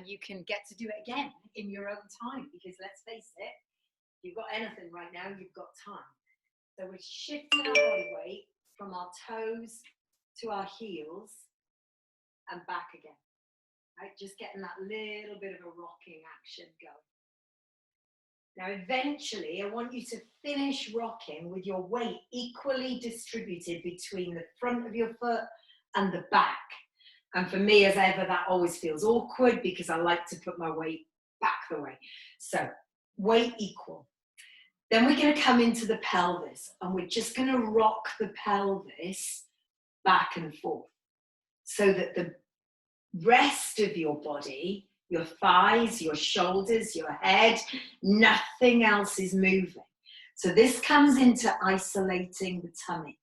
and you can get to do it again in your own time, because let's face it, if you've got anything right now, you've got time. So we're shifting our body weight from our toes to our heels and back again. Right? Just getting that little bit of a rocking action going. Now, eventually, I want you to finish rocking with your weight equally distributed between the front of your foot and the back. And for me, as ever, that always feels awkward because I like to put my weight back the way. So, weight equal. Then we're going to come into the pelvis, and we're just going to rock the pelvis back and forth so that the rest of your body, your thighs, your shoulders, your head, nothing else is moving. So this comes into isolating the tummy.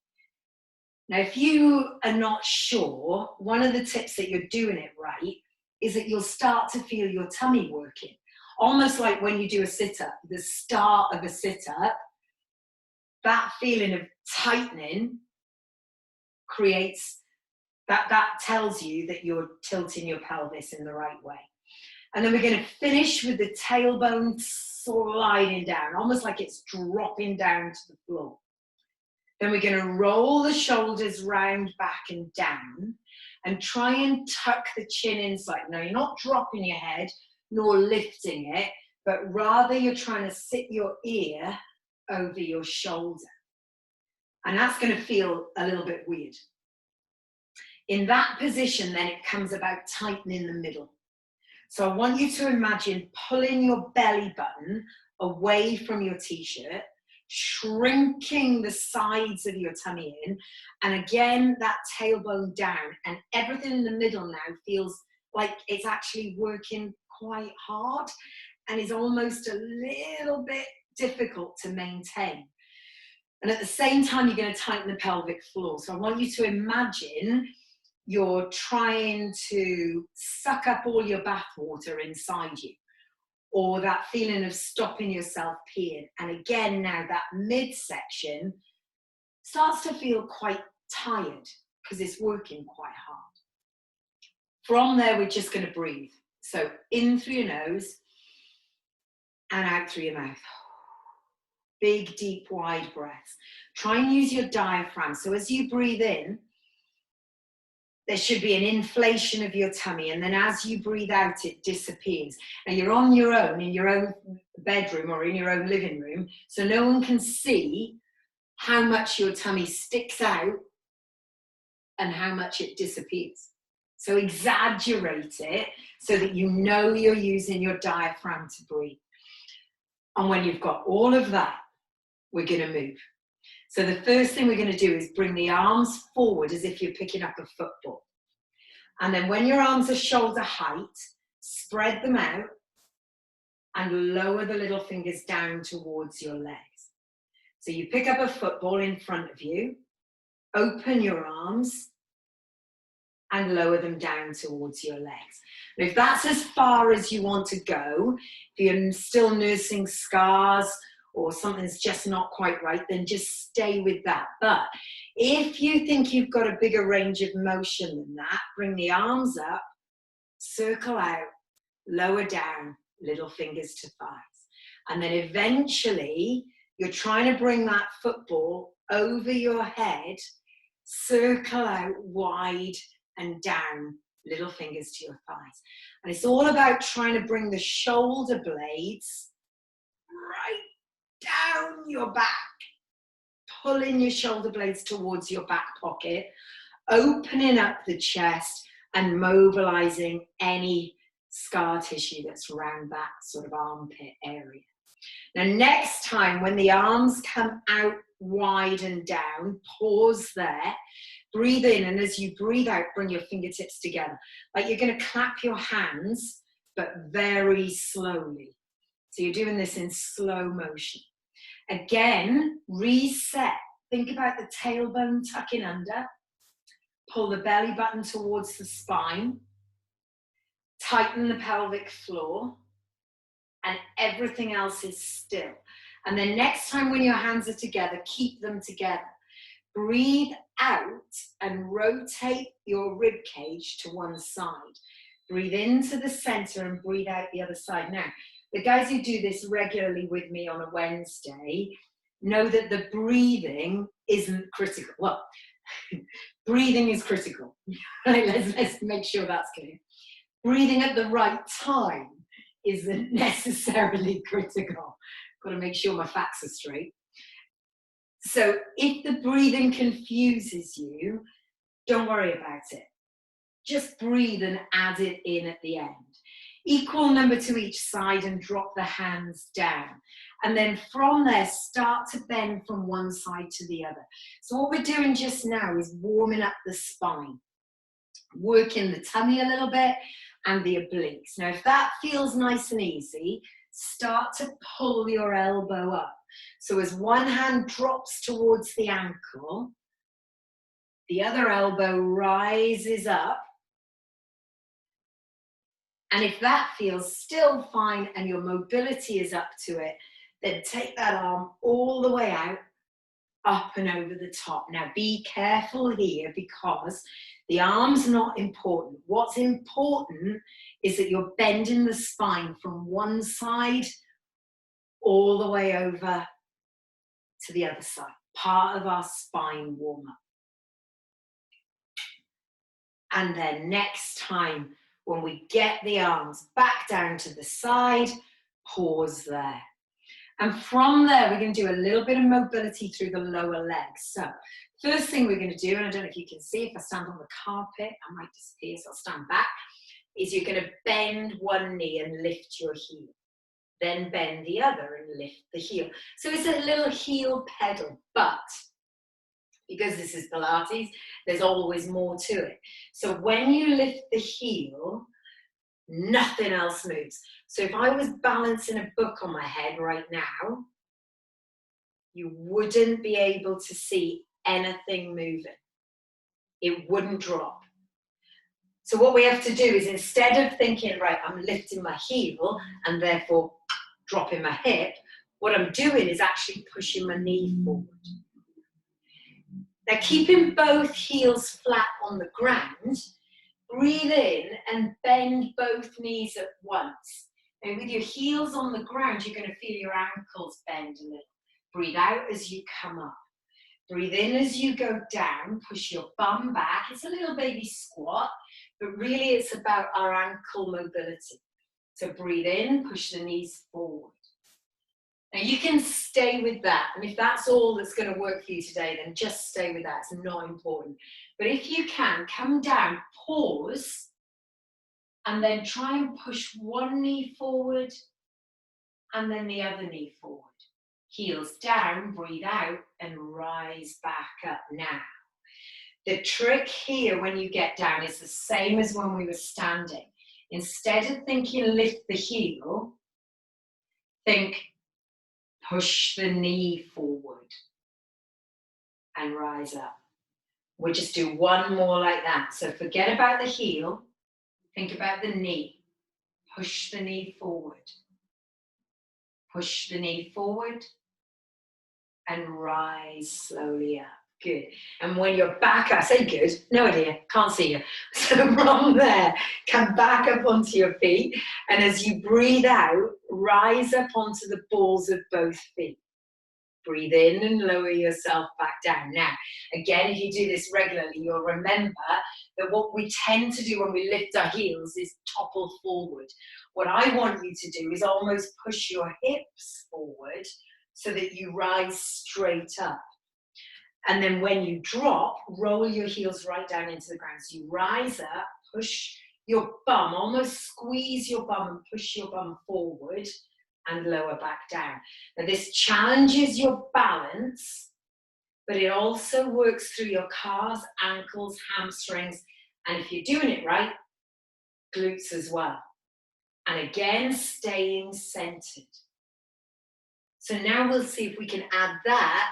Now, if you are not sure, one of the tips that you're doing it right is that you'll start to feel your tummy working. Almost like when you do a sit-up, the start of a sit-up, that feeling of tightening creates, that tells you that you're tilting your pelvis in the right way. And then we're going to finish with the tailbone sliding down, almost like it's dropping down to the floor. Then we're going to roll the shoulders round, back and down, and try and tuck the chin inside. Now, you're not dropping your head, nor lifting it, but rather you're trying to sit your ear over your shoulder. And that's going to feel a little bit weird. In that position, then it comes about tightening the middle. So I want you to imagine pulling your belly button away from your t-shirt, shrinking the sides of your tummy in, and again, that tailbone down, and everything in the middle now feels like it's actually working quite hard and is almost a little bit difficult to maintain. And at the same time, you're going to tighten the pelvic floor. So I want you to imagine you're trying to suck up all your bath water inside you, or that feeling of stopping yourself peeing. And again, now that midsection starts to feel quite tired because it's working quite hard. From there, we're just going to breathe. So in through your nose and out through your mouth. Big, deep, wide breaths. Try and use your diaphragm. So as you breathe in, there should be an inflation of your tummy, and then as you breathe out, it disappears. Now you're on your own, in your own bedroom or in your own living room, so no one can see how much your tummy sticks out and how much it disappears. So exaggerate it so that you know you're using your diaphragm to breathe. And when you've got all of that, we're going to move. So the first thing we're going to do is bring the arms forward as if you're picking up a football. And then when your arms are shoulder height, spread them out and lower the little fingers down towards your legs. So you pick up a football in front of you, open your arms and lower them down towards your legs. And if that's as far as you want to go, if you're still nursing scars or something's just not quite right, then just stay with that. But if you think you've got a bigger range of motion than that, bring the arms up, circle out, lower down, little fingers to thighs. And then eventually, you're trying to bring that football over your head, circle out wide and down, little fingers to your thighs. And it's all about trying to bring the shoulder blades right down your back, pulling your shoulder blades towards your back pocket, opening up the chest and mobilizing any scar tissue that's around that sort of armpit area. Now, next time when the arms come out wide and down, pause there, breathe in, and as you breathe out, bring your fingertips together. Like you're going to clap your hands, but very slowly. So you're doing this in slow motion. Again, reset. Think about the tailbone tucking under. Pull the belly button towards the spine. Tighten the pelvic floor. And everything else is still. And then next time when your hands are together, keep them together. Breathe out and rotate your rib cage to one side. Breathe into the center and breathe out the other side. Now, the guys who do this regularly with me on a Wednesday know that the breathing isn't critical. Well, breathing is critical. Right, let's make sure that's clear. Breathing at the right time isn't necessarily critical. Got to make sure my facts are straight. So if the breathing confuses you, don't worry about it. Just breathe and add it in at the end. Equal number to each side and drop the hands down. And then from there, start to bend from one side to the other. So what we're doing just now is warming up the spine, working the tummy a little bit and the obliques. Now, if that feels nice and easy, start to pull your elbow up. So as one hand drops towards the ankle, the other elbow rises up. And if that feels still fine and your mobility is up to it, then take that arm all the way out, up and over the top. Now be careful here because the arm's not important. What's important is that you're bending the spine from one side all the way over to the other side. Part of our spine warm-up. And then next time, when we get the arms back down to the side, pause there. And from there, we're going to do a little bit of mobility through the lower legs. So first thing we're going to do, and I don't know if you can see, if I stand on the carpet, I might disappear, so I'll stand back, is you're going to bend one knee and lift your heel. Then bend the other and lift the heel. So it's a little heel pedal, but because this is Pilates, there's always more to it. So when you lift the heel, nothing else moves. So if I was balancing a book on my head right now, you wouldn't be able to see anything moving. It wouldn't drop. So what we have to do is, instead of thinking, right, I'm lifting my heel and therefore dropping my hip, what I'm doing is actually pushing my knee forward. Now, keeping both heels flat on the ground, breathe in and bend both knees at once. And with your heels on the ground, you're going to feel your ankles bend a little. Breathe out as you come up. Breathe in as you go down, push your bum back. It's a little baby squat, but really it's about our ankle mobility. So breathe in, push the knees forward. Now you can stay with that, and if that's all that's going to work for you today, then just stay with that. It's not important. But if you can, come down, pause, and then try and push one knee forward and then the other knee forward. Heels down, breathe out, and rise back up now. The trick here when you get down is the same as when we were standing. Instead of thinking lift the heel, think push the knee forward and rise up. We'll just do one more like that. So forget about the heel, think about the knee. Push the knee forward. Push the knee forward and rise slowly up. Good. And when you're back, I say good, no idea, can't see you. So from there, come back up onto your feet. And as you breathe out, rise up onto the balls of both feet. Breathe in and lower yourself back down. Now, again, if you do this regularly, you'll remember that what we tend to do when we lift our heels is topple forward. What I want you to do is almost push your hips forward so that you rise straight up. And then when you drop, roll your heels right down into the ground. So you rise up, push your bum, almost squeeze your bum and push your bum forward and lower back down. Now this challenges your balance, but it also works through your calves, ankles, hamstrings, and if you're doing it right, glutes as well. And again, staying centered. So now we'll see if we can add that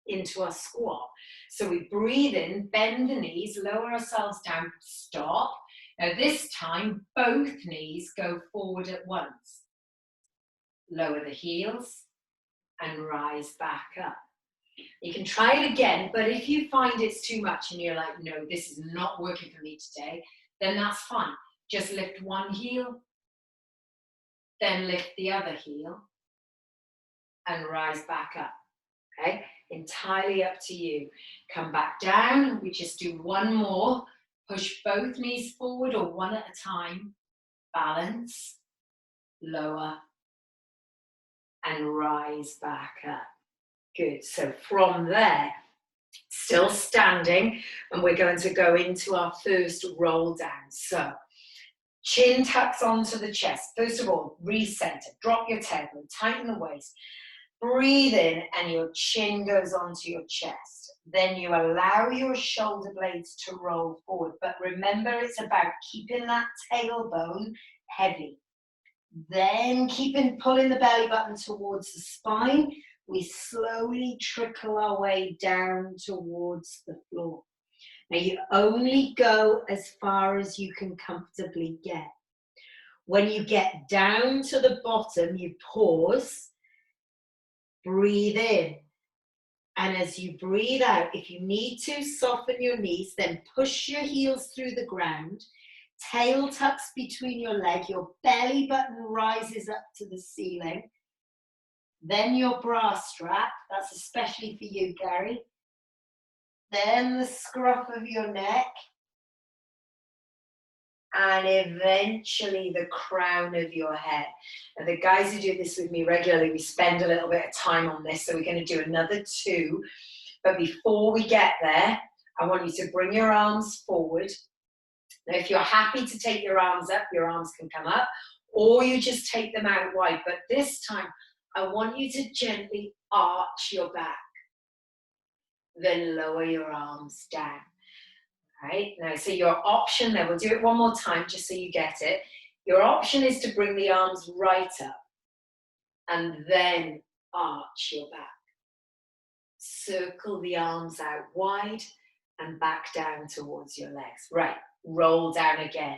into our squat. So we breathe in, bend the knees, lower ourselves down, stop. Now this time, both knees go forward at once. Lower the heels and rise back up. You can try it again, but if you find it's too much and you're like, no, this is not working for me today, then that's fine. Just lift one heel, then lift the other heel, and rise back up, okay? Entirely up to you. Come back down, we just do one more. Push both knees forward or one at a time. Balance, lower, and rise back up. Good, so from there, still standing, and we're going to go into our first roll down. So, chin tucks onto the chest. First of all, recenter, drop your tailbone, tighten the waist. Breathe in and your chin goes onto your chest. Then you allow your shoulder blades to roll forward. But remember, it's about keeping that tailbone heavy. Then pulling the belly button towards the spine. We slowly trickle our way down towards the floor. Now you only go as far as you can comfortably get. When you get down to the bottom, you pause. Breathe in, and as you breathe out, if you need to soften your knees, then push your heels through the ground, tail tucks between your legs, your belly button rises up to the ceiling, then your bra strap, that's especially for you, Gary, then the scruff of your neck, and eventually the crown of your head. And the guys who do this with me regularly, we spend a little bit of time on this, so we're going to do another 2. But before we get there, I want you to bring your arms forward. Now, if you're happy to take your arms up, your arms can come up, or you just take them out wide. But this time, I want you to gently arch your back, then lower your arms down. Right, now, so your option there, we'll do it one more time just so you get it. Your option is to bring the arms right up and then arch your back. Circle the arms out wide and back down towards your legs. Right, roll down again.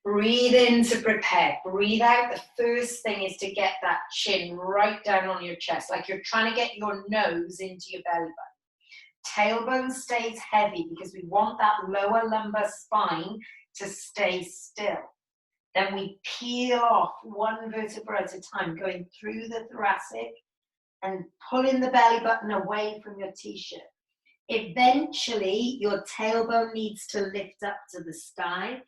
Breathe in to prepare. Breathe out. The first thing is to get that chin right down on your chest, like you're trying to get your nose into your belly button. Tailbone stays heavy because we want that lower lumbar spine to stay still. Then we peel off one vertebra at a time, going through the thoracic and pulling the belly button away from your t-shirt. Eventually, your tailbone needs to lift up to the sky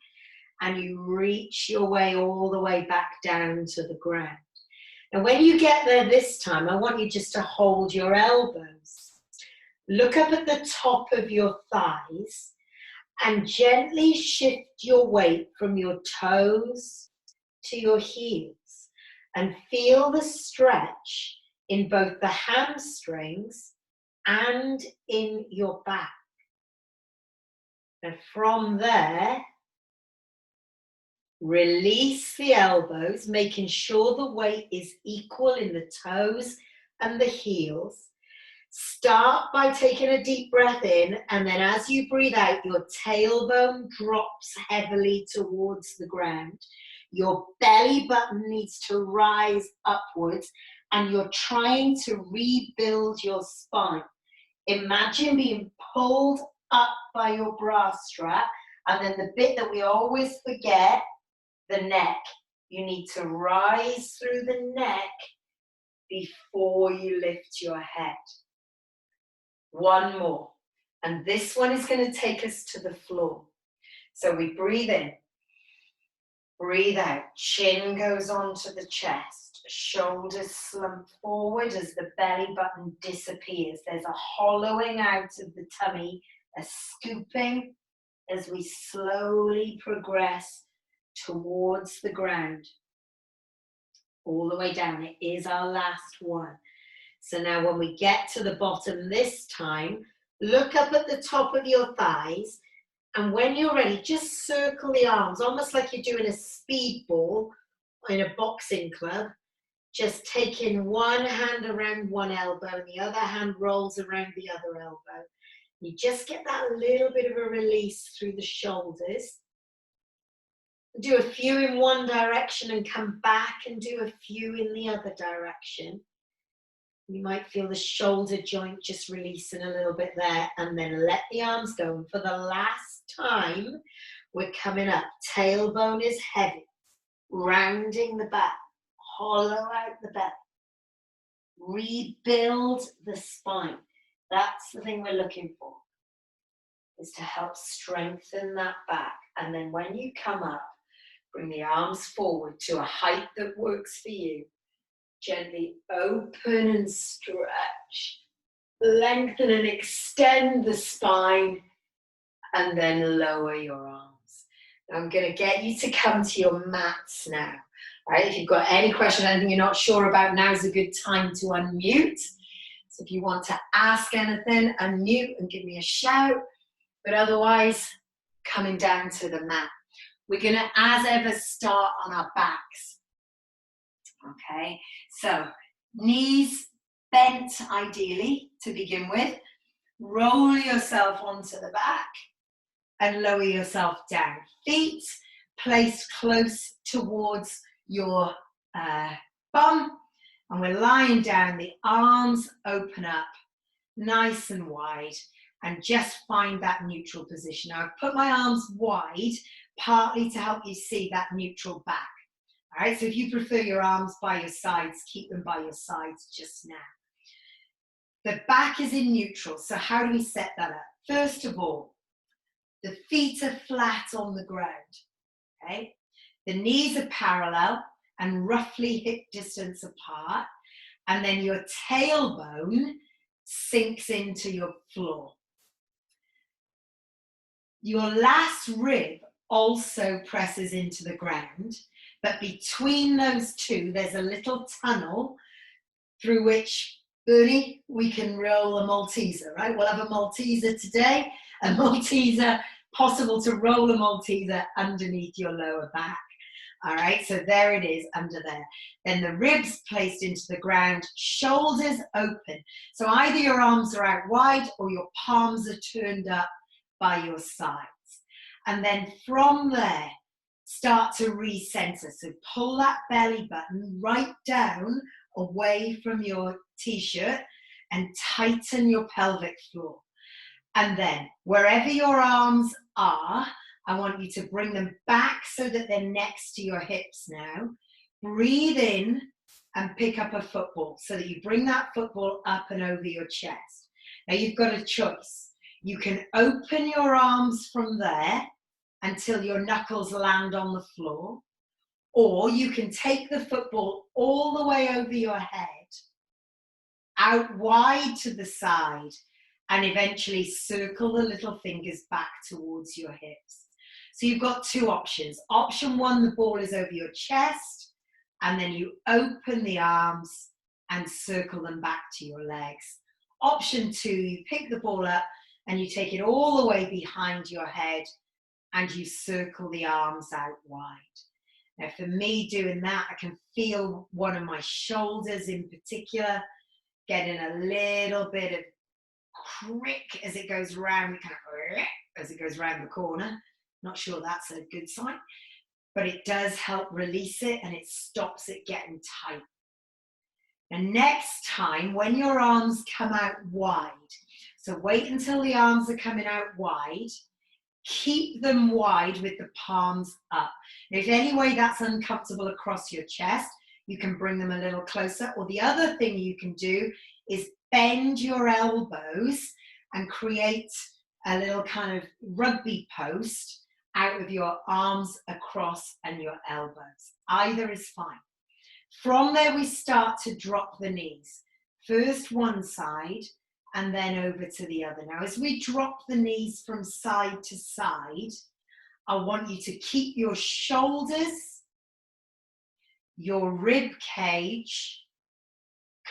and you reach your way all the way back down to the ground. And when you get there this time, I want you just to hold your elbows. Look up at the top of your thighs and gently shift your weight from your toes to your heels and feel the stretch in both the hamstrings and in your back. And from there, release the elbows, making sure the weight is equal in the toes and the heels. Start by taking a deep breath in, and then as you breathe out, your tailbone drops heavily towards the ground. Your belly button needs to rise upwards, and you're trying to rebuild your spine. Imagine being pulled up by your bra strap, and then the bit that we always forget, the neck. You need to rise through the neck before you lift your head. One more, and this one is going to take us to the floor. So we breathe in, breathe out, chin goes onto the chest, shoulders slump forward as the belly button disappears. There's a hollowing out of the tummy, a scooping as we slowly progress towards the ground, all the way down. It is our last one. So now when we get to the bottom this time, look up at the top of your thighs, and when you're ready, just circle the arms, almost like you're doing a speedball in a boxing club, just taking one hand around one elbow and the other hand rolls around the other elbow. You just get that little bit of a release through the shoulders. Do a few in one direction and come back and do a few in the other direction. You might feel the shoulder joint just releasing a little bit there, and then let the arms go. And for the last time, We're coming up. Tailbone is heavy. Rounding the back. Hollow out the back. Rebuild the spine. That's the thing we're looking for, is to help strengthen that back. And then when you come up, bring the arms forward to a height that works for you. Gently open and stretch. Lengthen and extend the spine. And then lower your arms. I'm going to get you to come to your mats now. All right, if you've got any question, anything you're not sure about, now's a good time to unmute. So if you want to ask anything, unmute and give me a shout. But otherwise, coming down to the mat. We're going to, as ever, start on our backs. Okay, so knees bent ideally to begin with. Roll yourself onto the back and lower yourself down. Feet placed close towards your bum. And we're lying down, the arms open up nice and wide, and just find that neutral position. Now I've put my arms wide, partly to help you see that neutral back. All right, so if you prefer your arms by your sides, keep them by your sides just now. The back is in neutral, so how do we set that up? First of all, the feet are flat on the ground, okay? The knees are parallel and roughly hip distance apart, and then your tailbone sinks into your floor. Your last rib also presses into the ground, but between those two, there's a little tunnel through which, Bernie, we can roll a Malteser, right? We'll have a Malteser today, a Malteser, possible to roll a Malteser underneath your lower back. All right, so there it is under there. Then the ribs placed into the ground, shoulders open. So either your arms are out wide or your palms are turned up by your sides. And then from there, start to recenter. So pull that belly button right down away from your t-shirt and tighten your pelvic floor. And then wherever your arms are, I want you to bring them back so that they're next to your hips now. Breathe in and pick up a football so that you bring that football up and over your chest. Now you've got a choice. You can open your arms from there until your knuckles land on the floor, or you can take the football all the way over your head, out wide to the side, and eventually circle the little fingers back towards your hips. So you've got two options. Option one, the ball is over your chest, and then you open the arms and circle them back to your legs. Option two, you pick the ball up and you take it all the way behind your head and you circle the arms out wide. Now for me doing that, I can feel one of my shoulders in particular getting a little bit of crick as it goes round, kind of as it goes round the corner. Not sure that's a good sign, but it does help release it and it stops it getting tight. And next time, when your arms come out wide, so wait until the arms are coming out wide, keep them wide with the palms up. Now, if any way that's uncomfortable across your chest, you can bring them a little closer. Or the other thing you can do is bend your elbows and create a little kind of rugby post out of your arms across and your elbows. Either is fine. From there, we start to drop the knees. First one side and then over to the other. Now, as we drop the knees from side to side, I want you to keep your shoulders, your rib cage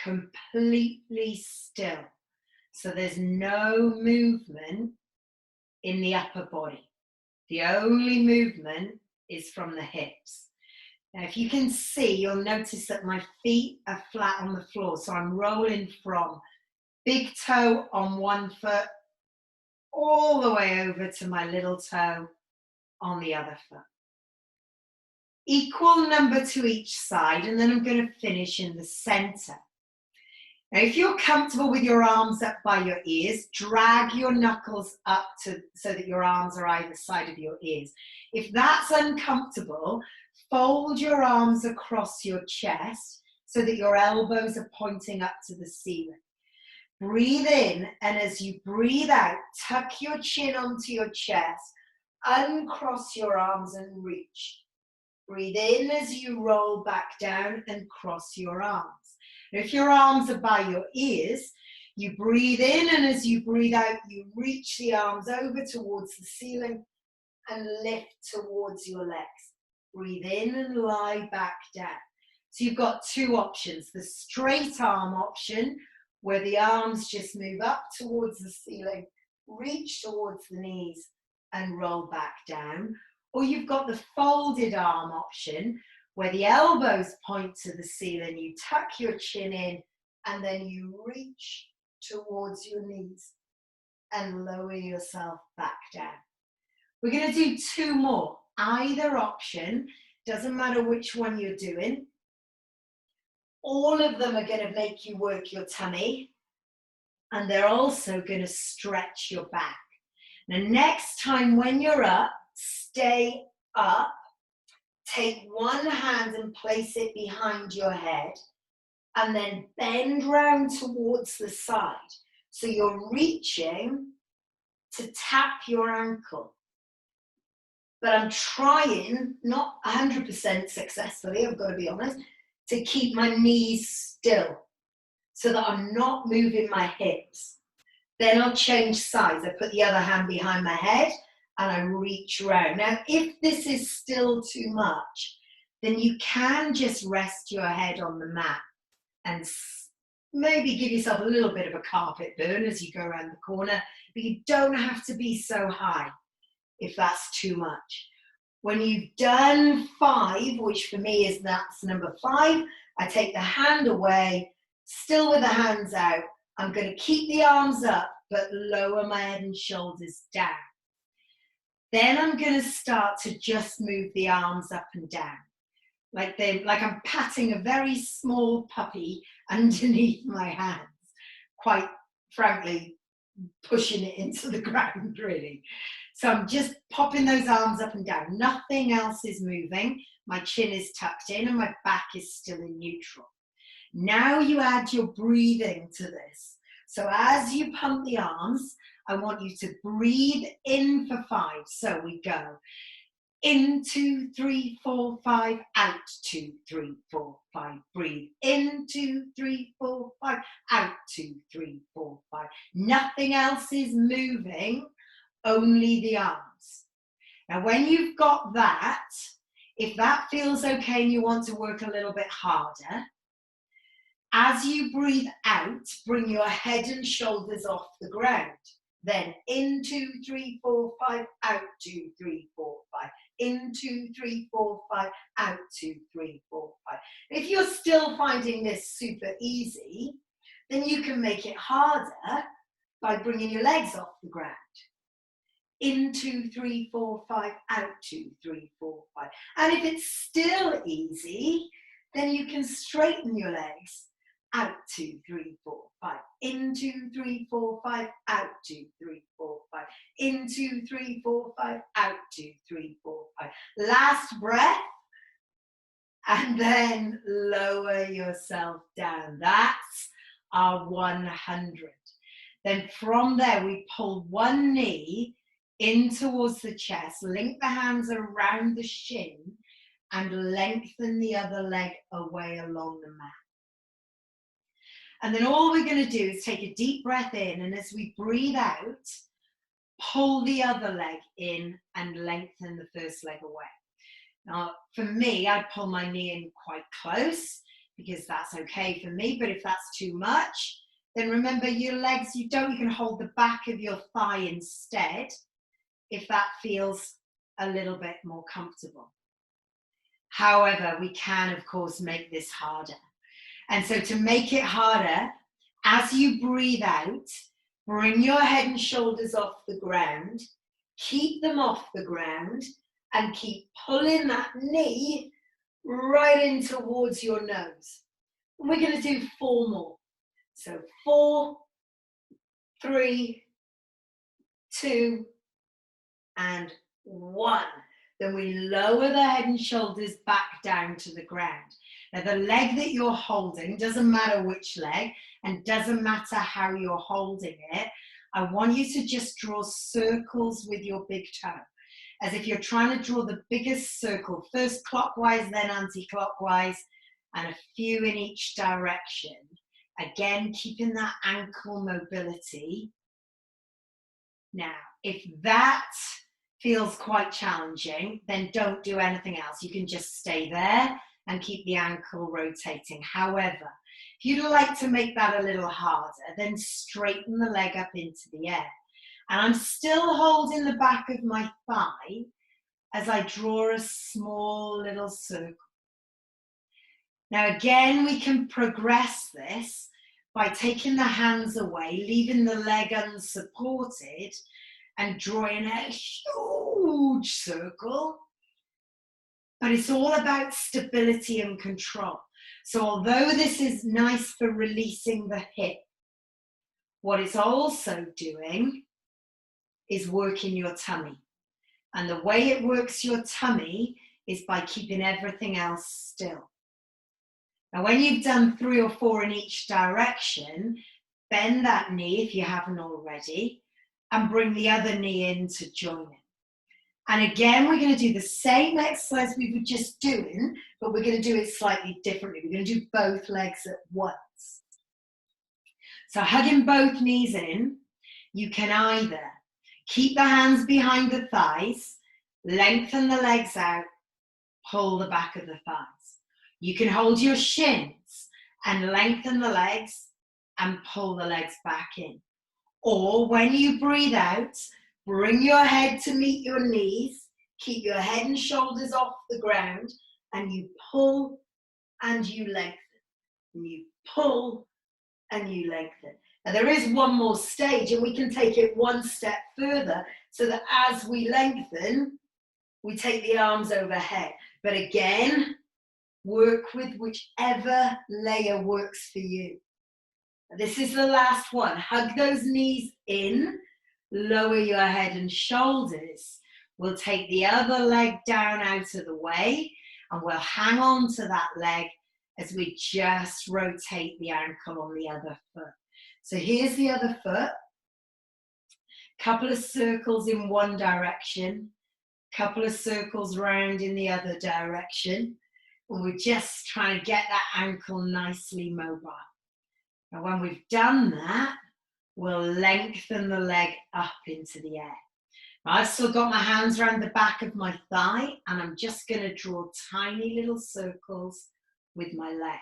completely still. So there's no movement in the upper body. The only movement is from the hips. Now, if you can see, you'll notice that my feet are flat on the floor. So I'm rolling from big toe on one foot all the way over to my little toe on the other foot. Equal number to each side, and then I'm going to finish in the center. Now, if you're comfortable with your arms up by your ears, drag your knuckles up so that your arms are either side of your ears. If that's uncomfortable, fold your arms across your chest so that your elbows are pointing up to the ceiling. Breathe in, and as you breathe out, tuck your chin onto your chest, uncross your arms and reach. Breathe in as you roll back down and cross your arms. If your arms are by your ears, you breathe in, and as you breathe out, you reach the arms over towards the ceiling and lift towards your legs. Breathe in and lie back down. So you've got two options. The straight arm option, where the arms just move up towards the ceiling, reach towards the knees and roll back down. Or you've got the folded arm option, where the elbows point to the ceiling, you tuck your chin in, and then you reach towards your knees and lower yourself back down. We're going to do two more. Either option, doesn't matter which one you're doing. All of them are going to make you work your tummy, and they're also going to stretch your back. Now, next time when you're up, stay up. Take one hand and place it behind your head, and then bend round towards the side. So you're reaching to tap your ankle. But I'm trying, not 100% successfully, I've got to be honest, to keep my knees still so that I'm not moving my hips. Then I'll change sides. I put the other hand behind my head and I reach around. Now, if this is still too much, then you can just rest your head on the mat and maybe give yourself a little bit of a carpet burn as you go around the corner, but you don't have to be so high if that's too much. When you've done 5, which for me that's number 5, I take the hand away, still with the hands out. I'm going to keep the arms up, but lower my head and shoulders down. Then I'm going to start to just move the arms up and down, like I'm patting a very small puppy underneath my hands, quite frankly, pushing it into the ground, really. So I'm just popping those arms up and down. Nothing else is moving. My chin is tucked in and my back is still in neutral. Now you add your breathing to this. So as you pump the arms, I want you to breathe in for 5. So we go in, 2, 3, 4, 5, out, 2, 3, 4, 5. Breathe in, 2, 3, 4, 5, out, 2, 3, 4, 5. Nothing else is moving, only the arms. Now when you've got that, if that feels okay and you want to work a little bit harder, as you breathe out, bring your head and shoulders off the ground. Then in, 2, 3, 4, 5, out, 2, 3, 4, 5. In, 2, 3, 4, 5, out, 2, 3, 4, 5. If you're still finding this super easy, then you can make it harder by bringing your legs off the ground. In, 2, 3, 4, 5, out, 2, 3, 4, 5. And if it's still easy, then you can straighten your legs. Out, 2, 3, 4, 5. In, 2, 3, 4, 5. Out, 2, 3, 4, 5. In, 2, 3, 4, 5. Out, 2, 3, 4, 5. Last breath. And then lower yourself down. That's our 100. Then from there, we pull one knee in towards the chest, link the hands around the shin, and lengthen the other leg away along the mat. And then all we're going to do is take a deep breath in, and as we breathe out, pull the other leg in and lengthen the first leg away. Now, for me, I pull my knee in quite close because that's okay for me, but if that's too much, then remember your legs, you can hold the back of your thigh instead if that feels a little bit more comfortable. However, we can, of course, make this harder. And so to make it harder, as you breathe out, bring your head and shoulders off the ground, keep them off the ground, and keep pulling that knee right in towards your nose. And we're going to do 4 more. So 4, 3, 2, and 1. Then we lower the head and shoulders back down to the ground. Now the leg that you're holding, doesn't matter which leg, and doesn't matter how you're holding it, I want you to just draw circles with your big toe, as if you're trying to draw the biggest circle, first clockwise, then anti-clockwise, and a few in each direction. Again, keeping that ankle mobility. Now, if that feels quite challenging, then don't do anything else. You can just stay there and keep the ankle rotating. However, if you'd like to make that a little harder, then straighten the leg up into the air. And I'm still holding the back of my thigh as I draw a small little circle. Now again, we can progress this by taking the hands away, leaving the leg unsupported, and drawing a huge circle. But it's all about stability and control. So although this is nice for releasing the hip, what it's also doing is working your tummy. And the way it works your tummy is by keeping everything else still. Now, when you've done 3 or 4 in each direction, bend that knee if you haven't already, and bring the other knee in to join it. And again, we're going to do the same exercise we were just doing, but we're going to do it slightly differently. We're going to do both legs at once. So hugging both knees in, you can either keep the hands behind the thighs, lengthen the legs out, pull the back of the thighs. You can hold your shins and lengthen the legs and pull the legs back in. Or when you breathe out, bring your head to meet your knees, keep your head and shoulders off the ground, and you pull and you lengthen. And you pull and you lengthen. Now there is one more stage, and we can take it one step further, so that as we lengthen, we take the arms overhead. But again, work with whichever layer works for you. This is the last one. Hug those knees in, lower your head and shoulders. We'll take the other leg down out of the way, and we'll hang on to that leg as we just rotate the ankle on the other foot. So here's the other foot. Couple of circles in one direction, couple of circles round in the other direction. And we're just trying to get that ankle nicely mobile. Now when we've done that, we'll lengthen the leg up into the air. Now, I've still got my hands around the back of my thigh, and I'm just going to draw tiny little circles with my leg.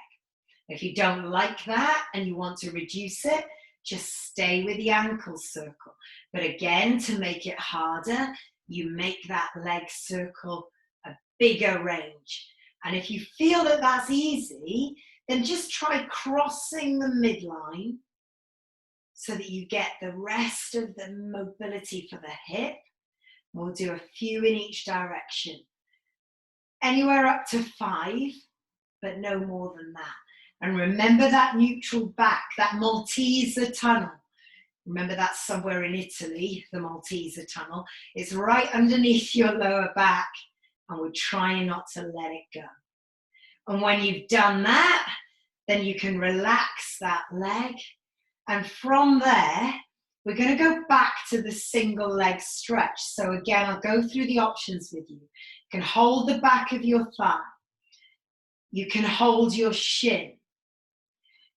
If you don't like that and you want to reduce it, just stay with the ankle circle. But again, to make it harder, you make that leg circle a bigger range. And if you feel that that's easy, then just try crossing the midline so that you get the rest of the mobility for the hip. We'll do a few in each direction. Anywhere up to 5, but no more than that. And remember that neutral back, that Maltese tunnel. Remember that's somewhere in Italy, the Maltese tunnel. It's right underneath your lower back, and we're trying not to let it go. And when you've done that, then you can relax that leg. And from there, we're going to go back to the single leg stretch. So again, I'll go through the options with you. You can hold the back of your thigh. You can hold your shin.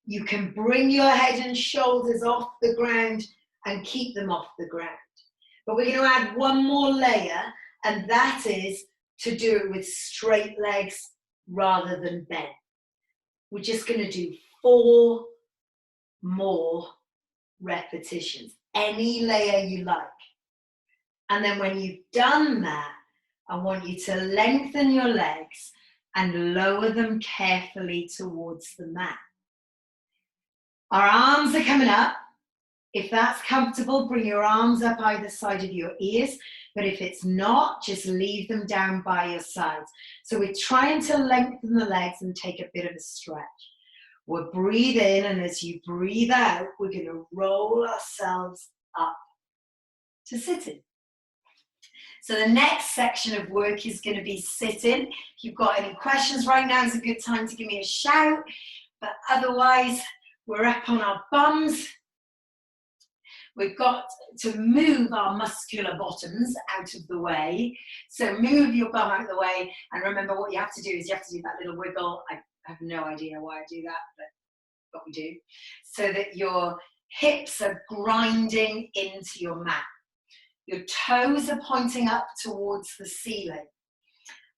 You can bring your head and shoulders off the ground and keep them off the ground. But we're going to add one more layer, and that is to do it with straight legs rather than bent. We're just going to do 4 more repetitions, any layer you like. And then when you've done that, I want you to lengthen your legs and lower them carefully towards the mat. Our arms are coming up. If that's comfortable, bring your arms up either side of your ears. But if it's not, just leave them down by your sides. So we're trying to lengthen the legs and take a bit of a stretch. We'll breathe in, and as you breathe out, we're going to roll ourselves up to sitting. So the next section of work is going to be sitting. If you've got any questions right now, is a good time to give me a shout. But otherwise, we're up on our bums. We've got to move our muscular bottoms out of the way. So move your bum out of the way. And remember, what you have to do is you have to do that little wiggle. I have no idea why I do that, but we do. So that your hips are grinding into your mat. Your toes are pointing up towards the ceiling.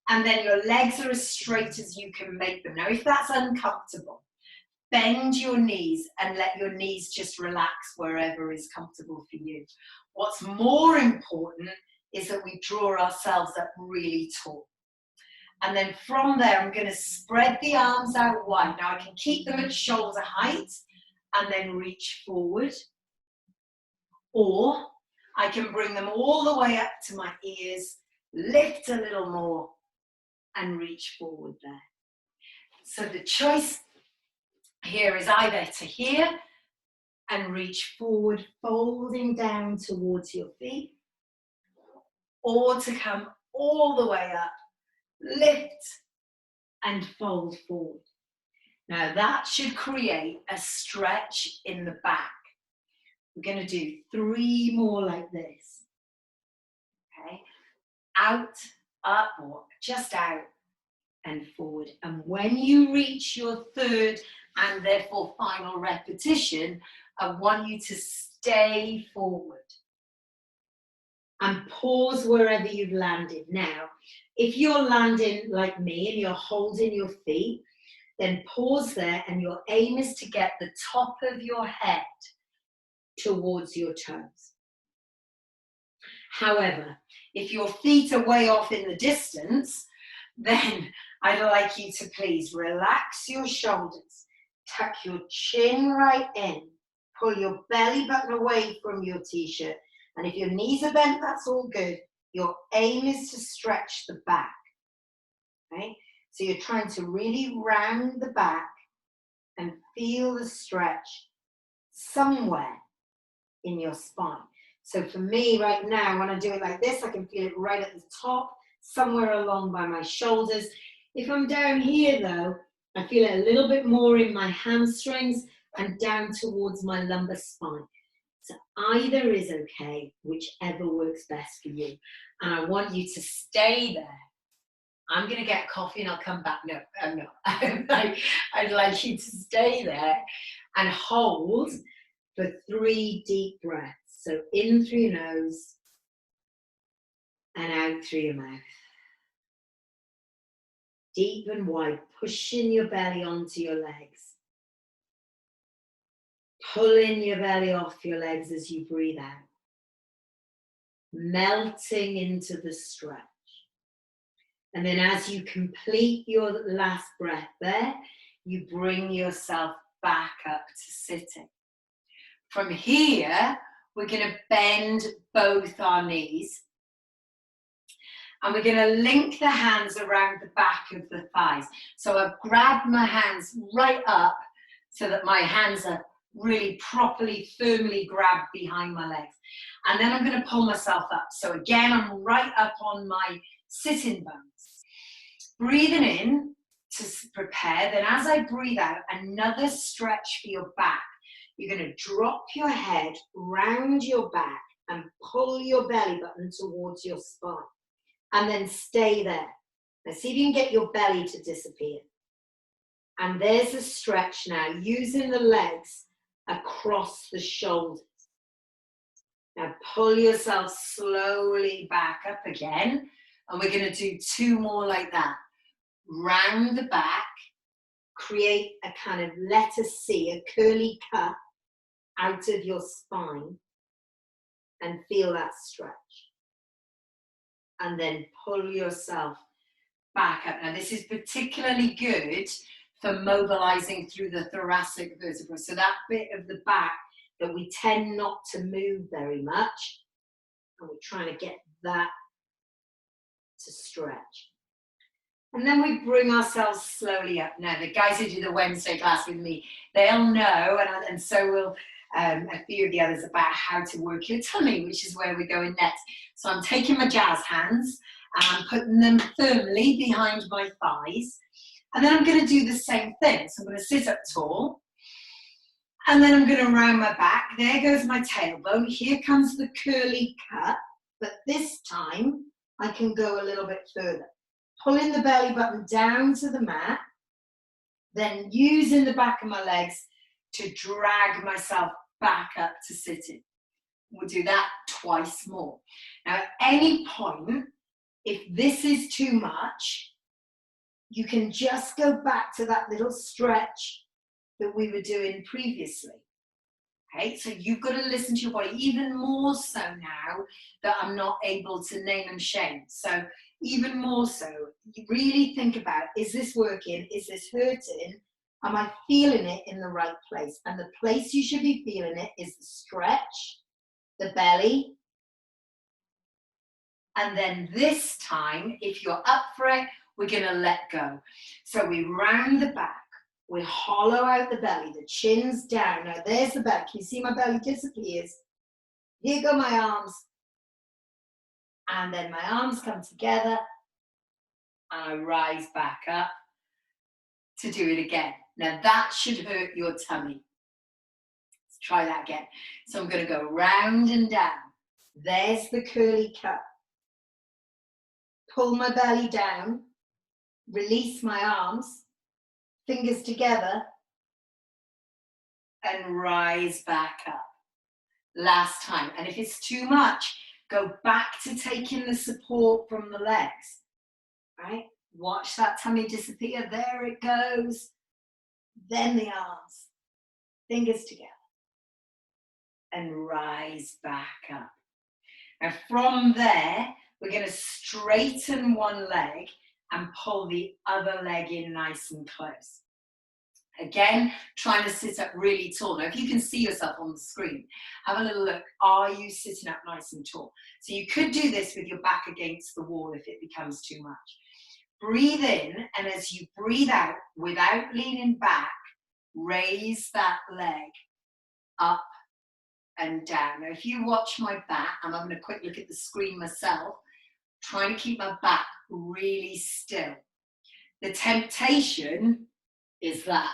And then your legs are as straight as you can make them. Now, if that's uncomfortable, bend your knees and let your knees just relax wherever is comfortable for you. What's more important is that we draw ourselves up really tall. And then from there, I'm going to spread the arms out wide. Now, I can keep them at shoulder height and then reach forward. Or I can bring them all the way up to my ears, lift a little more, and reach forward there. So the choice here is either to here and reach forward, folding down towards your feet, or to come all the way up, lift, and fold forward. Now that should create a stretch in the back. We're going to do 3 more like this. Okay, out, up, or just out and forward. And when you reach your 3rd and therefore final repetition, I want you to stay forward and pause wherever you've landed. Now, if you're landing like me and you're holding your feet, then pause there, and your aim is to get the top of your head towards your toes. However, if your feet are way off in the distance, then I'd like you to please relax your shoulders, tuck your chin right in, pull your belly button away from your t-shirt, and if your knees are bent, that's all good. Your aim is to stretch the back, okay? So you're trying to really round the back and feel the stretch somewhere in your spine. So for me right now, when I do it like this, I can feel it right at the top, somewhere along by my shoulders. If I'm down here though, I feel it a little bit more in my hamstrings and down towards my lumbar spine. So either is okay, whichever works best for you. And I want you to stay there. I'm going to get coffee and I'll come back. No, I'm not. I'd like you to stay there and hold for 3 deep breaths. So in through your nose and out through your mouth. Deep and wide, pushing your belly onto your legs. Pulling your belly off your legs as you breathe out. Melting into the stretch. And then as you complete your last breath there, you bring yourself back up to sitting. From here, we're going to bend both our knees. And we're going to link the hands around the back of the thighs. So I've grabbed my hands right up so that my hands are really properly, firmly grabbed behind my legs. And then I'm going to pull myself up. So again, I'm right up on my sitting bones. Breathing in to prepare. Then as I breathe out, another stretch for your back. You're going to drop your head round your back and pull your belly button towards your spine. And then stay there. Now see if you can get your belly to disappear. And there's a stretch now, using the legs across the shoulders. Now pull yourself slowly back up again. And we're going to do 2 more like that. Round the back, create a kind of letter C, a curly cut out of your spine, and feel that stretch. And then pull yourself back up. Now this is particularly good for mobilizing through the thoracic vertebra. So that bit of the back that we tend not to move very much, and we're trying to get that to stretch. And then we bring ourselves slowly up. Now, the guys who do the Wednesday class with me, they'll know, and so will a few of the others, about how to work your tummy, which is where we're going next. So I'm taking my jazz hands and I'm putting them firmly behind my thighs. And then I'm going to do the same thing. So I'm going to sit up tall. And then I'm going to round my back. There goes my tailbone. Here comes the curly cut. But this time, I can go a little bit further. Pulling the belly button down to the mat. Then using the back of my legs to drag myself back up to sitting. We'll do that twice more. Now, at any point, if this is too much, you can just go back to that little stretch that we were doing previously. Okay, so you've got to listen to your body even more so now that I'm not able to name and shame. So even more so, you really think about, is this working? Is this hurting? Am I feeling it in the right place? And the place you should be feeling it is the stretch, the belly. And then this time, if you're up for it, we're going to let go. So we round the back. We hollow out the belly, the chin's down. Now there's the belly. Can you see my belly disappears? Here go my arms. And then my arms come together. And I rise back up to do it again. Now that should hurt your tummy. Let's try that again. So I'm going to go round and down. There's the curly cut. Pull my belly down. Release my arms. Fingers together, and rise back up. Last time. And if it's too much, go back to taking the support from the legs. Right? Watch that tummy disappear. There it goes. Then the arms. Fingers together. And rise back up. Now from there, we're going to straighten one leg and pull the other leg in nice and close. Again, trying to sit up really tall. Now, if you can see yourself on the screen, have a little look. Are you sitting up nice and tall? So you could do this with your back against the wall if it becomes too much. Breathe in, and as you breathe out, without leaning back, raise that leg up and down. Now, if you watch my back, I'm having a quick look at the screen myself, trying to keep my back really still. The temptation is that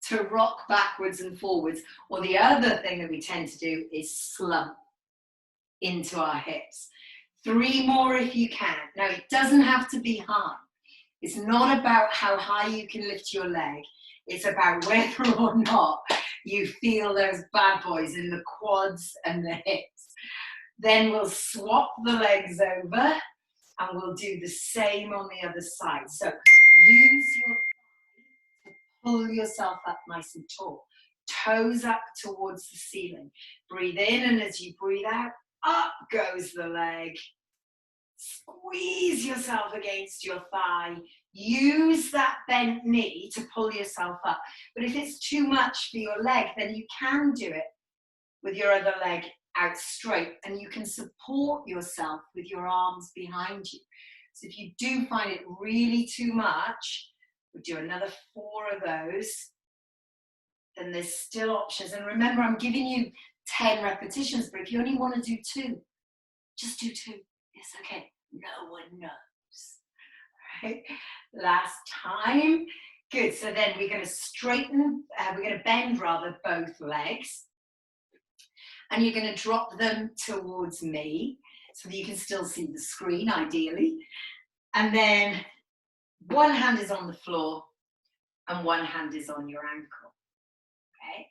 to rock backwards and forwards, or the other thing that we tend to do is slump into our hips. 3 more if you can. Now it doesn't have to be high. It's not about how high you can lift your leg. It's about whether or not you feel those bad boys in the quads and the hips. Then we'll swap the legs over. And we'll do the same on the other side. So use your thigh to pull yourself up nice and tall. Toes up towards the ceiling. Breathe in, and as you breathe out, up goes the leg. Squeeze yourself against your thigh. Use that bent knee to pull yourself up. But if it's too much for your leg, then you can do it with your other leg out straight, and you can support yourself with your arms behind you. So if you do find it really too much, we'll do another 4 of those. Then there's still options. And remember, I'm giving you 10 repetitions, but if you only want to do 2, just do 2. It's okay. No one knows. All right? Last time. Good. So then we're going to straighten, we're going to bend rather both legs. And you're going to drop them towards me so that you can still see the screen, ideally. And then one hand is on the floor and one hand is on your ankle. Okay?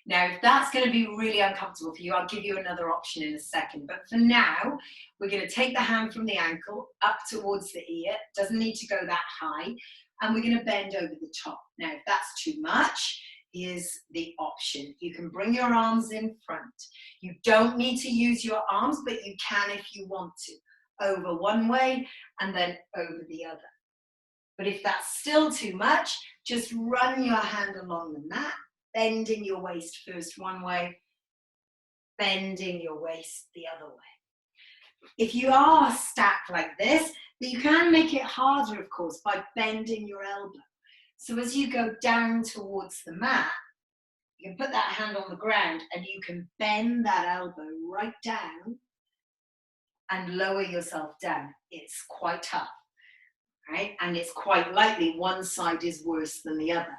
Now, if that's going to be really uncomfortable for you, I'll give you another option in a second. But for now, we're going to take the hand from the ankle up towards the ear. Doesn't need to go that high. And we're going to bend over the top. Now, if that's too much, here's the option. You can bring your arms in front. You don't need to use your arms, but you can if you want to. Over one way and then over the other. But if that's still too much, just run your hand along the mat, bending your waist first one way, bending your waist the other way. If you are stacked like this, But you can make it harder, of course, by bending your elbow. So as you go down towards the mat, you can put that hand on the ground and you can bend that elbow right down and lower yourself down. It's quite tough, right? And it's quite likely one side is worse than the other.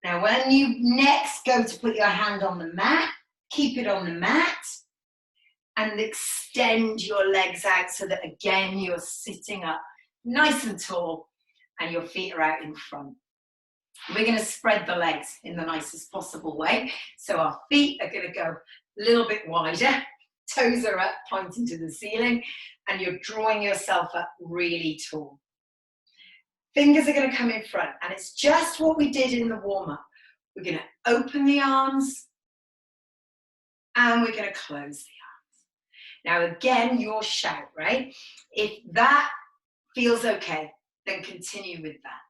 Now, when you next go to put your hand on the mat, keep it on the mat and extend your legs out so that, again, you're sitting up nice and tall and your feet are out in front. We're going to spread the legs in the nicest possible way. So our feet are going to go a little bit wider, toes are up, pointing to the ceiling, and you're drawing yourself up really tall. Fingers are going to come in front, and it's just what we did in the warm-up. We're going to open the arms, and we're going to close the arms. Now, again, your shout, right? If that feels okay, then continue with that,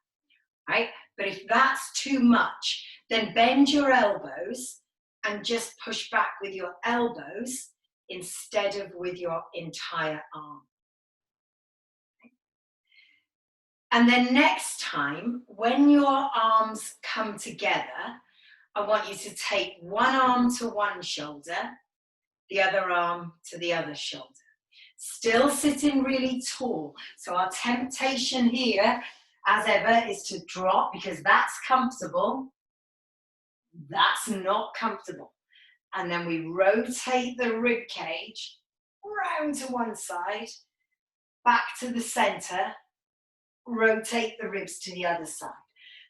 right? But if that's too much, then bend your elbows and just push back with your elbows instead of with your entire arm. Okay. And then next time, when your arms come together, I want you to take one arm to one shoulder, the other arm to the other shoulder. Still sitting really tall. So our temptation here, as ever, is to drop because that's comfortable. That's not comfortable. And then we rotate the rib cage round to one side, back to the center, rotate the ribs to the other side.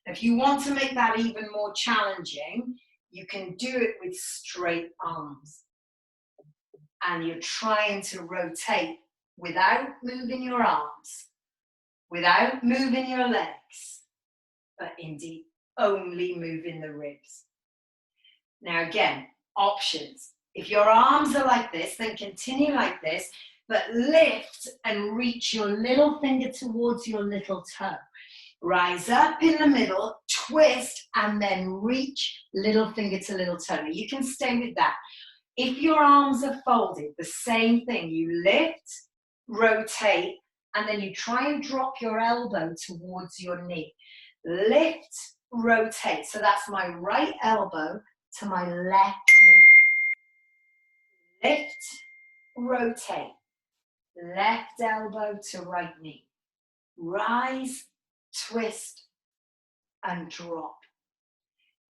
If you want to make that even more challenging, you can do it with straight arms. And you're trying to rotate without moving your arms, without moving your legs, but indeed only moving the ribs. Now again, options. If your arms are like this, then continue like this, but lift and reach your little finger towards your little toe. Rise up in the middle, twist, and then reach little finger to little toe. Now you can stay with that. If your arms are folded, the same thing. You lift, rotate, and then you try and drop your elbow towards your knee. Lift, rotate. So that's my right elbow to my left knee. Lift, rotate. Left elbow to right knee. Rise, twist, and drop.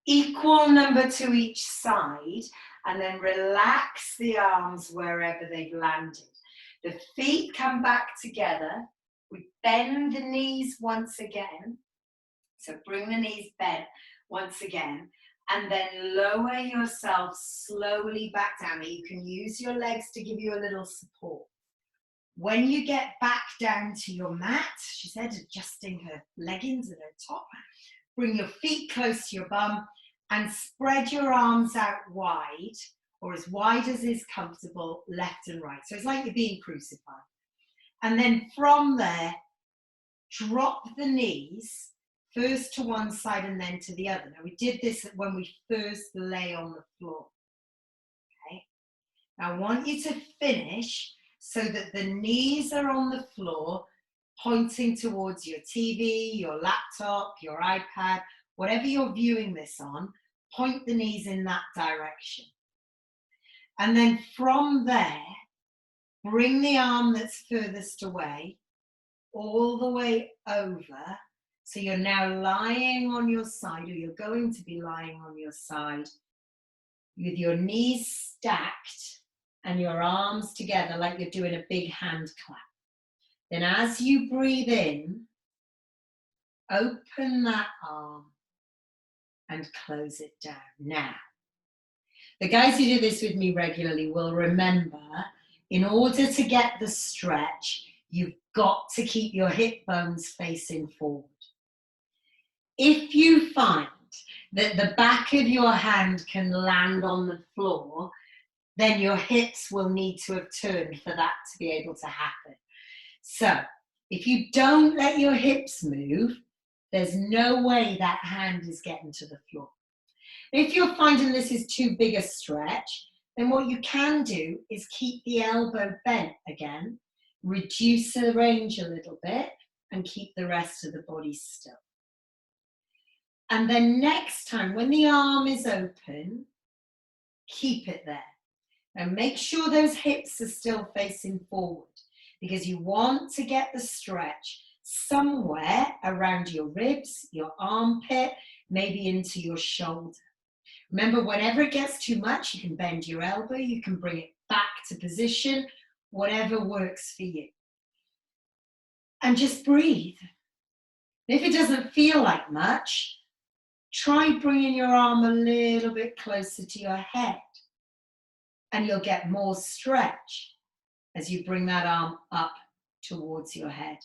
Equal number to each side, and then relax the arms wherever they've landed. The feet come back together. We bend the knees once again. So bring the knees bent once again, and then lower yourself slowly back down. You can use your legs to give you a little support. When you get back down to your mat, she said, adjusting her leggings and her top, bring your feet close to your bum and spread your arms out wide, or as wide as is comfortable, left and right. So it's like you're being crucified. And then from there, drop the knees first to one side and then to the other. Now we did this when we first lay on the floor. Okay. Now I want you to finish so that the knees are on the floor, pointing towards your TV, your laptop, your iPad, whatever you're viewing this on, point the knees in that direction. And then from there, bring the arm that's furthest away all the way over. So you're now lying on your side, or you're going to be lying on your side with your knees stacked and your arms together like you're doing a big hand clap. Then as you breathe in, open that arm and close it down. Now, the guys who do this with me regularly will remember, in order to get the stretch, you've got to keep your hip bones facing forward. If you find that the back of your hand can land on the floor, then your hips will need to have turned for that to be able to happen. So if you don't let your hips move, there's no way that hand is getting to the floor. If you're finding this is too big a stretch, then what you can do is keep the elbow bent again, Reduce the range a little bit and keep the rest of the body still. And then next time, when the arm is open, keep it there. And make sure those hips are still facing forward, because you want to get the stretch somewhere around your ribs, your armpit, maybe into your shoulder. Remember, whenever it gets too much, you can bend your elbow, you can bring it back to position, whatever works for you. And just breathe. If it doesn't feel like much, try bringing your arm a little bit closer to your head, and you'll get more stretch as you bring that arm up towards your head.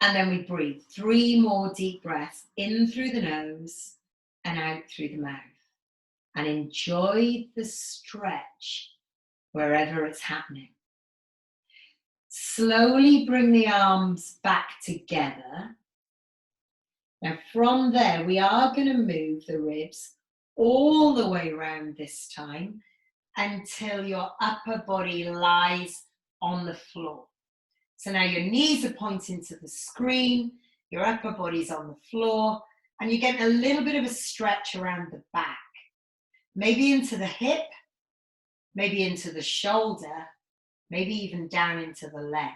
And then we breathe 3 more deep breaths in through the nose and out through the mouth. And enjoy the stretch wherever it's happening. Slowly bring the arms back together. Now from there, we are going to move the ribs all the way around this time until your upper body lies on the floor. So now your knees are pointing to the screen, your upper body's on the floor, and you're getting a little bit of a stretch around the back. Maybe into the hip, maybe into the shoulder, maybe even down into the leg.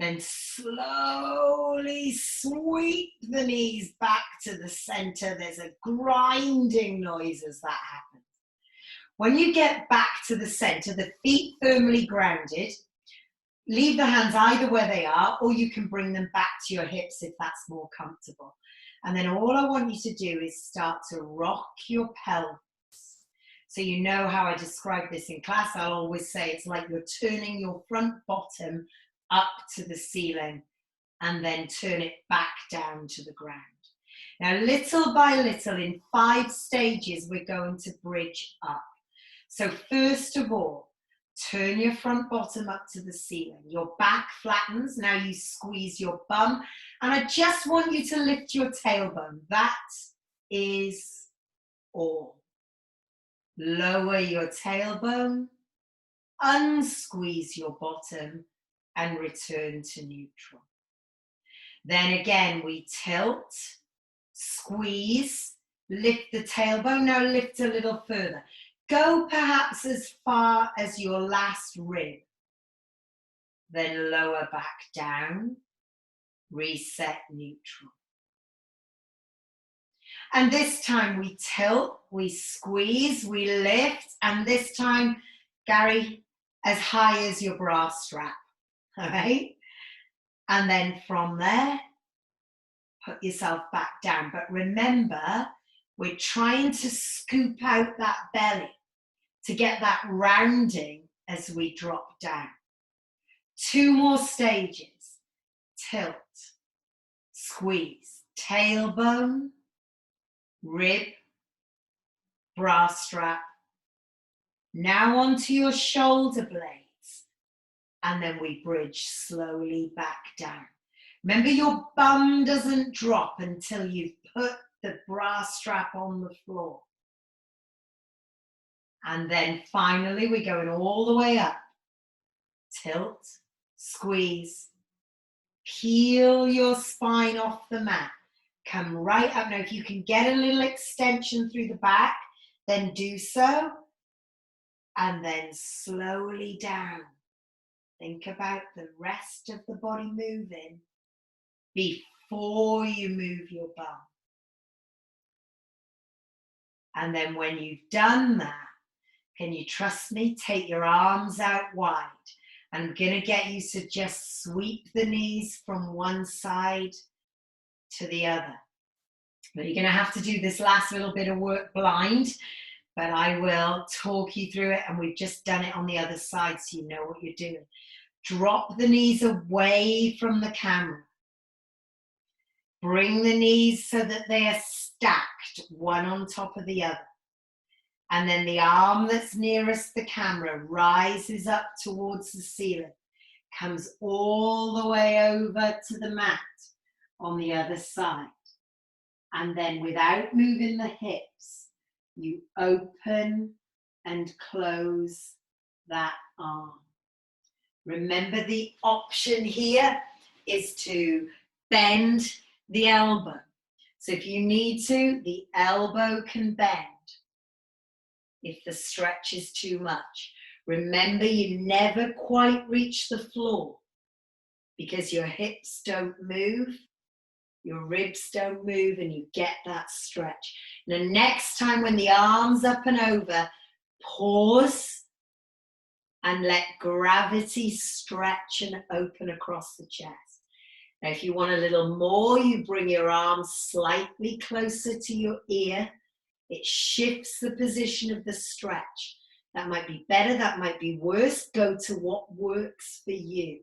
Then slowly sweep the knees back to the center. There's a grinding noise as that happens. When you get back to the center, the feet firmly grounded, leave the hands either where they are, or you can bring them back to your hips if that's more comfortable. And then all I want you to do is start to rock your pelvis. So you know how I describe this in class. I'll always say it's like you're turning your front bottom up to the ceiling and then turn it back down to the ground. Now, little by little, in 5 stages, we're going to bridge up. So first of all, turn your front bottom up to the ceiling. Your back flattens. Now you squeeze your bum. And I just want you to lift your tailbone. That is all. Lower your tailbone, unsqueeze your bottom, and return to neutral. Then again, we tilt, squeeze, lift the tailbone. Now lift a little further. Go perhaps as far as your last rib. Then lower back down, reset neutral. And this time we tilt, we squeeze, we lift, and this time, Gary, as high as your bra strap, all right? And then from there, put yourself back down. But remember, we're trying to scoop out that belly to get that rounding as we drop down. 2 more stages. Tilt, squeeze, tailbone, rib, bra strap. Now onto your shoulder blades. And then we bridge slowly back down. Remember, your bum doesn't drop until you've put the bra strap on the floor. And then finally, we're going all the way up. Tilt, squeeze, peel your spine off the mat. Come right up. Now, if you can get a little extension through the back, then do so. And then slowly down. Think about the rest of the body moving before you move your bum. And then when you've done that, can you trust me? Take your arms out wide. I'm going to get you to just sweep the knees from one side to the other. But you're going to have to do this last little bit of work blind, but I will talk you through it, and we've just done it on the other side so you know what you're doing. Drop the knees away from the camera. Bring the knees so that they are stacked, one on top of the other. And then the arm that's nearest the camera rises up towards the ceiling, comes all the way over to the mat on the other side. And then without moving the hips, you open and close that arm. Remember, the option here is to bend the elbow. So if you need to, the elbow can bend if the stretch is too much. Remember, you never quite reach the floor because your hips don't move, your ribs don't move, and you get that stretch. Now, next time when the arm's up and over, pause and let gravity stretch and open across the chest. Now, if you want a little more, you bring your arms slightly closer to your ear. It shifts the position of the stretch. That might be better, that might be worse. Go to what works for you.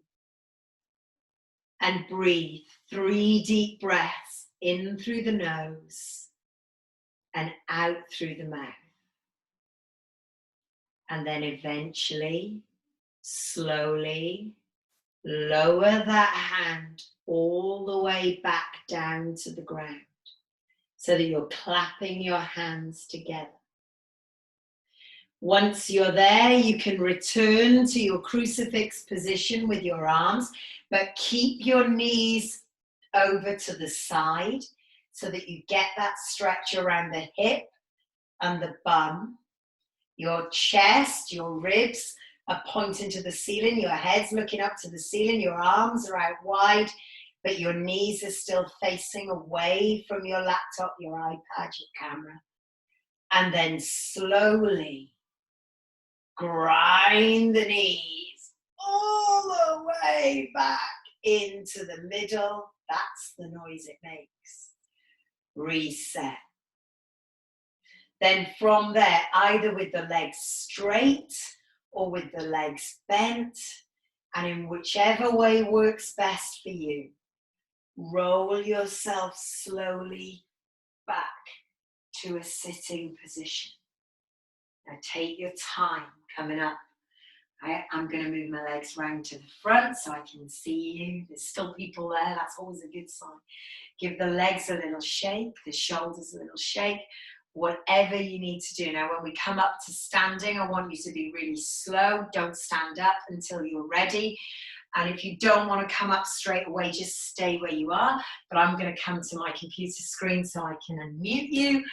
And breathe 3 deep breaths in through the nose and out through the mouth. And then eventually, slowly, lower that hand all the way back down to the ground so that you're clapping your hands together. Once you're there, you can return to your crucifix position with your arms, but keep your knees over to the side so that you get that stretch around the hip and the bum. Your chest, your ribs are pointing to the ceiling, your head's looking up to the ceiling, your arms are out wide, but your knees are still facing away from your laptop, your iPad, your camera. And then slowly grind the knees all the way back into the middle. That's the noise it makes. Reset. Then from there, either with the legs straight or with the legs bent, and in whichever way works best for you, roll yourself slowly back to a sitting position. Now take your time coming up. I'm going to move my legs round to the front so I can see you. There's still people there. That's always a good sign. Give the legs a little shake, the shoulders a little shake, whatever you need to do. Now, when we come up to standing, I want you to be really slow. Don't stand up until you're ready. And if you don't want to come up straight away, just stay where you are. But I'm going to come to my computer screen so I can unmute you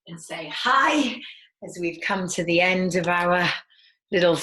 and say hi as we've come to the end of our little